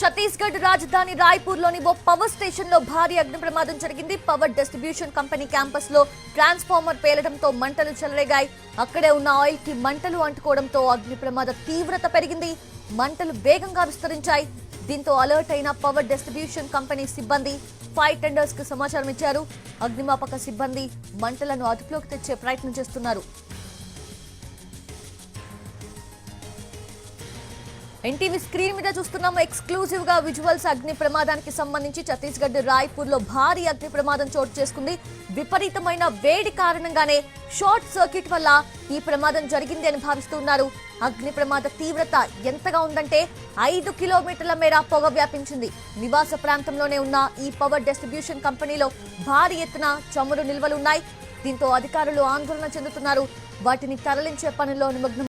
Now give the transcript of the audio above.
ఛత్తీస్గఢ్ రాజధాని రాయ్పూర్లోని ఓ power station లో భారీ అగ్ని ప్రమాదం జరిగింది. పవర్ డిస్ట్రిబ్యూషన్ కంపెనీ క్యాంపస్ లో ట్రాన్స్ఫార్మర్ పేలడంతో మంటలు చెలరేగాయి. అక్కడే ఉన్న ఆయిల్ కి మంటలు అంటుకోవడంతో అగ్ని ప్రమాద తీవ్రత పెరిగింది. మంటలు వేగంగా విస్తరించాయి. దీంతో అలర్ట్ అయిన పవర్ డిస్ట్రిబ్యూషన్ కంపెనీ సిబ్బంది ఫైర్ టెండర్స్ కు సమాచారం ఇచ్చారు. అగ్నిమాపక సిబ్బంది మంటలను అదుపులోకి తెచ్చే ప్రయత్నం చేస్తున్నారు. ఎన్టీవీ స్క్రీన్ మీద చూస్తున్నాము ఎక్స్క్లూజివ్ గా విజువల్స్. అగ్ని ప్రమాదానికి సంబంధించి ఛత్తీస్గఢ్ రాయ్పూర్ లో భారీ అగ్ని ప్రమాదం చోటు చేసుకుంది. విపరీతమైన వేడి కారణంగానే షార్ట్ సర్క్యూట్ వల్ల ఈ ప్రమాదం జరిగింది అని భావిస్తున్నారు. అగ్ని ప్రమాద తీవ్రత ఎంతగా ఉందంటే 5 కిలోమీటర్ల మేర పొగ వ్యాపించింది. నివాస ప్రాంతంలోనే ఉన్న ఈ పవర్ డిస్ట్రిబ్యూషన్ కంపెనీలో భారీ ఎత్తున చమురు నిల్వలున్నాయి. దీంతో అధికారులు ఆందోళన చెందుతున్నారు. వాటిని తరలించే పనుల్లో నిమగ్నం